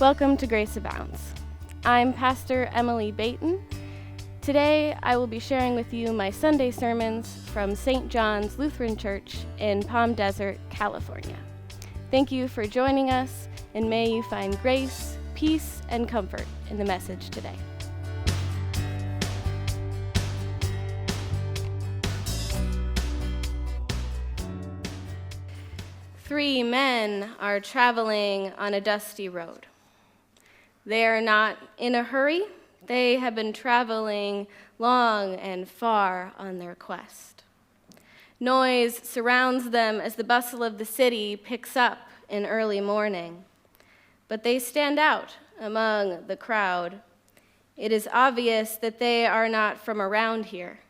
Welcome to Grace Abounds. I'm Pastor Emily Baton. Today, I will be sharing with you my Sunday sermons from St. John's Lutheran Church in Palm Desert, California. Thank you for joining us, and may you find grace, peace, and comfort in the message today. Three men are traveling on a dusty road. They are not in a hurry. They have been traveling long and far on their quest. Noise surrounds them as the bustle of the city picks up in early morning. But they stand out among the crowd. It is obvious that they are not from around here,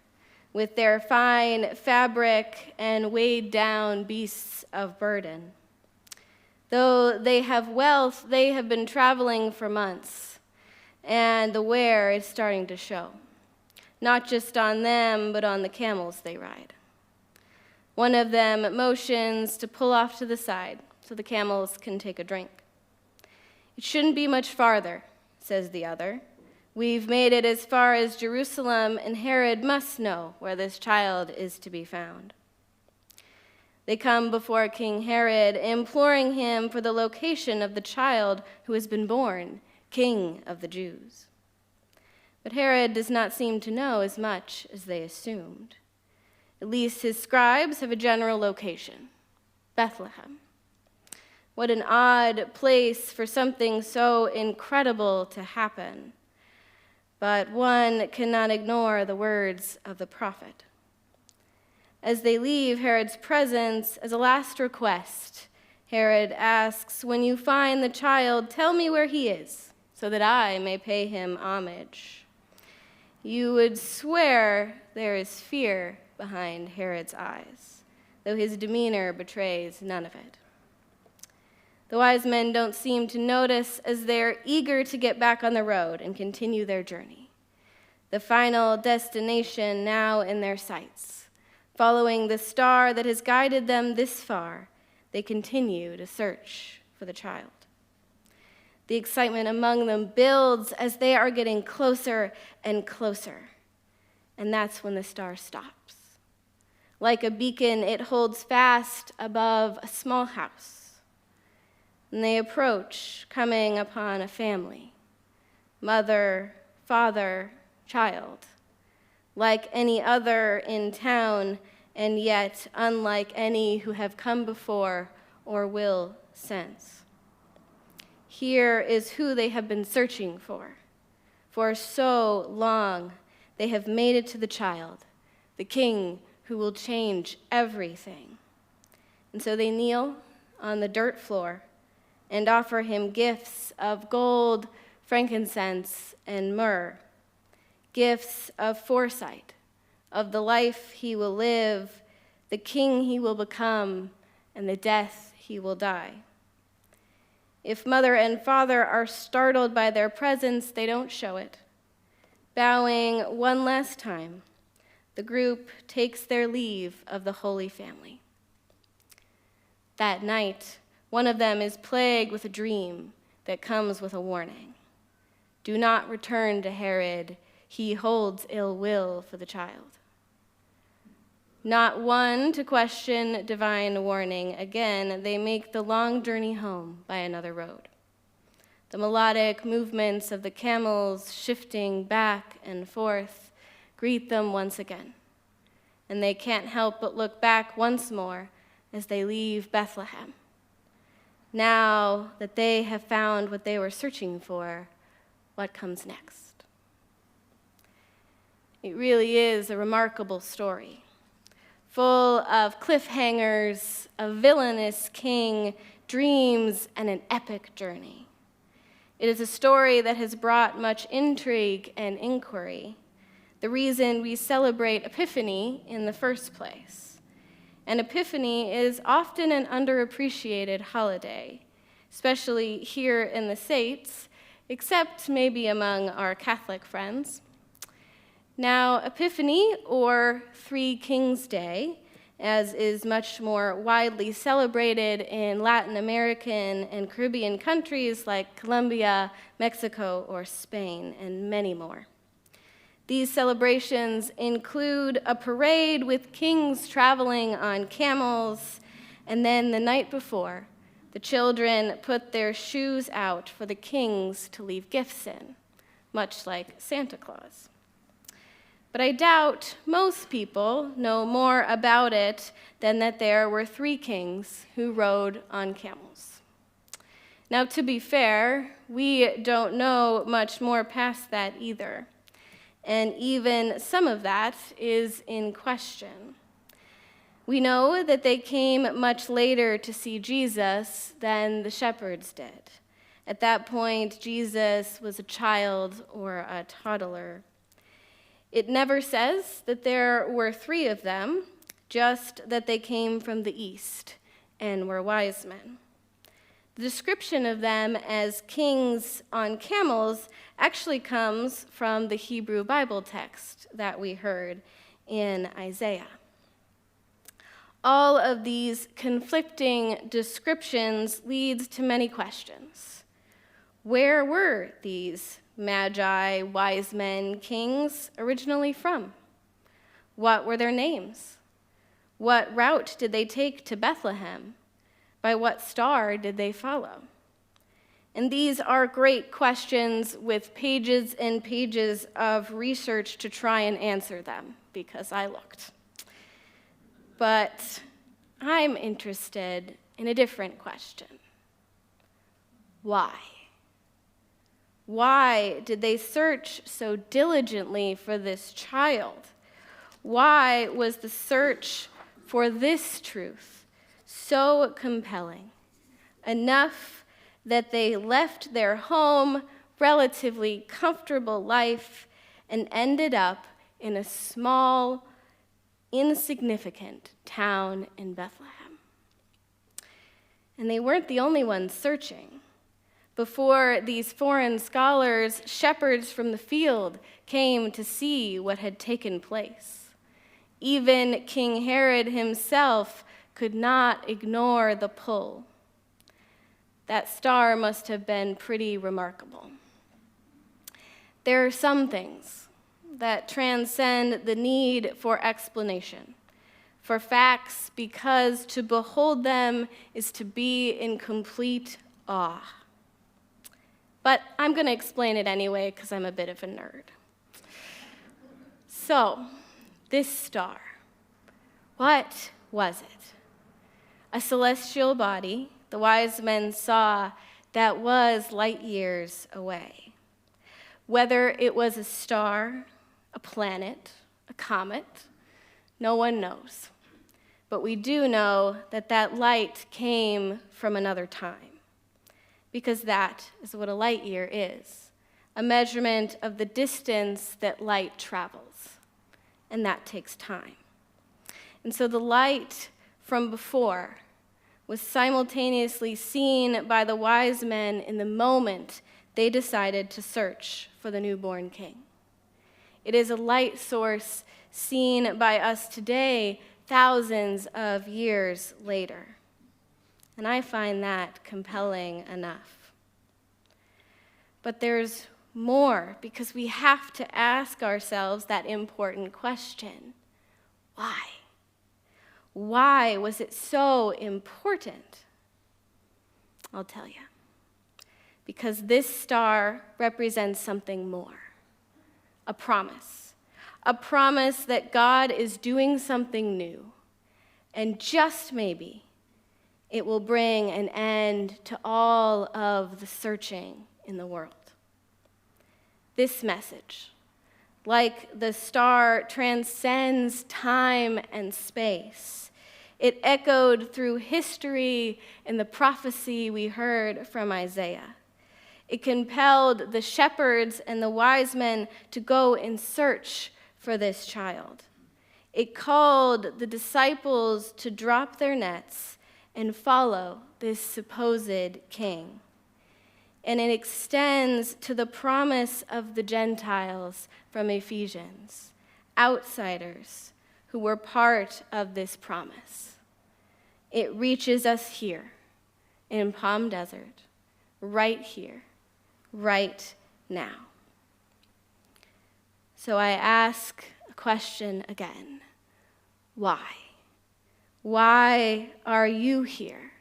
with their fine fabric and weighed down beasts of burden. Though they have wealth, they have been traveling for months, and the wear is starting to show, not just on them, but on the camels they ride. One of them motions to pull off to the side so the camels can take a drink. "It shouldn't be much farther," says the other. "We've made it as far as Jerusalem, and Herod must know where this child is to be found." They come before King Herod, imploring him for the location of the child who has been born, King of the Jews. But Herod does not seem to know as much as they assumed. At least his scribes have a general location: Bethlehem. What an odd place for something so incredible to happen. But one cannot ignore the words of the prophet. As they leave Herod's presence, as a last request, Herod asks, "When you find the child, tell me where he is, so that I may pay him homage." You would swear there is fear behind Herod's eyes, though his demeanor betrays none of it. The wise men don't seem to notice as they're eager to get back on the road and continue their journey. The final destination now in their sights. Following the star that has guided them this far, they continue to search for the child. The excitement among them builds as they are getting closer and closer. And that's when the star stops. Like a beacon, it holds fast above a small house. And they approach, coming upon a family: mother, father, child. Like any other in town, and yet unlike any who have come before or will since. Here is who they have been searching for. For so long, they have made it to the child, the king who will change everything. And so they kneel on the dirt floor and offer him gifts of gold, frankincense, and myrrh. Gifts of foresight, of the life he will live, the king he will become, and the death he will die. If mother and father are startled by their presence, they don't show it. Bowing one last time, the group takes their leave of the Holy Family. That night, one of them is plagued with a dream that comes with a warning. Do not return to Herod. He holds ill will for the child. Not one to question divine warning. Again, they make the long journey home by another road. The melodic movements of the camels shifting back and forth greet them once again. And they can't help but look back once more as they leave Bethlehem. Now that they have found what they were searching for, what comes next? It really is a remarkable story, full of cliffhangers, a villainous king, dreams, and an epic journey. It is a story that has brought much intrigue and inquiry, the reason we celebrate Epiphany in the first place. And Epiphany is often an underappreciated holiday, especially here in the States, except maybe among our Catholic friends. Now, Epiphany, or Three Kings Day, as is much more widely celebrated in Latin American and Caribbean countries like Colombia, Mexico, or Spain, and many more. These celebrations include a parade with kings traveling on camels, and then the night before, the children put their shoes out for the kings to leave gifts in, much like Santa Claus. But I doubt most people know more about it than that there were 3 kings who rode on camels. Now, to be fair, we don't know much more past that either, and even some of that is in question. We know that they came much later to see Jesus than the shepherds did. At that point, Jesus was a child or a toddler. It never says that there were 3 of them, just that they came from the east and were wise men. The description of them as kings on camels actually comes from the Hebrew Bible text that we heard in Isaiah. All of these conflicting descriptions leads to many questions. Where were these Magi, wise men, kings originally from? What were their names? What route did they take to Bethlehem? By what star did they follow? And these are great questions with pages and pages of research to try and answer them, because I looked. But I'm interested in a different question. Why? Why did they search so diligently for this child? Why was the search for this truth so compelling, enough that they left their home, relatively comfortable life, and ended up in a small, insignificant town in Bethlehem? And they weren't the only ones searching. Before these foreign scholars, shepherds from the field came to see what had taken place. Even King Herod himself could not ignore the pull. That star must have been pretty remarkable. There are some things that transcend the need for explanation, for facts, because to behold them is to be in complete awe. But I'm going to explain it anyway because I'm a bit of a nerd. So, this star, what was it? A celestial body the wise men saw that was light years away. Whether it was a star, a planet, a comet, no one knows. But we do know that that light came from another time, because that is what a light year is, a measurement of the distance that light travels, and that takes time. And so the light from before was simultaneously seen by the wise men in the moment they decided to search for the newborn king. It is a light source seen by us today, thousands of years later. And I find that compelling enough. But there's more, because we have to ask ourselves that important question. Why? Why was it so important? I'll tell you. Because this star represents something more. A promise that God is doing something new, and just maybe it will bring an end to all of the searching in the world. This message, like the star, transcends time and space. It echoed through history in the prophecy we heard from Isaiah. It compelled the shepherds and the wise men to go in search for this child. It called the disciples to drop their nets and follow this supposed king. And it extends to the promise of the Gentiles from Ephesians, outsiders who were part of this promise. It reaches us here in Palm Desert, right here, right now. So I ask a question again. Why? Why are you here?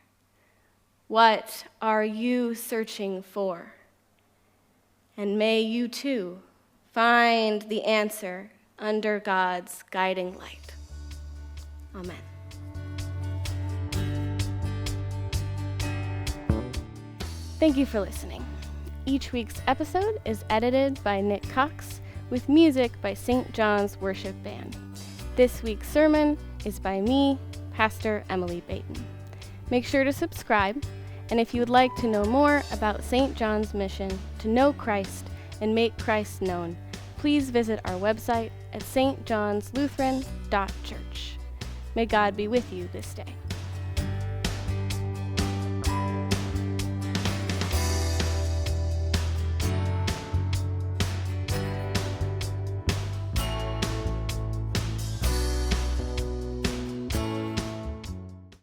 What are you searching for? And may you too find the answer under God's guiding light. Amen. Thank you for listening. Each week's episode is edited by Nick Cox with music by St. John's Worship Band. This week's sermon is by me, Pastor Emily Baton. Make sure to subscribe, and if you would like to know more about St. John's mission to know Christ and make Christ known, please visit our website at stjohnslutheran.church. May God be with you this day.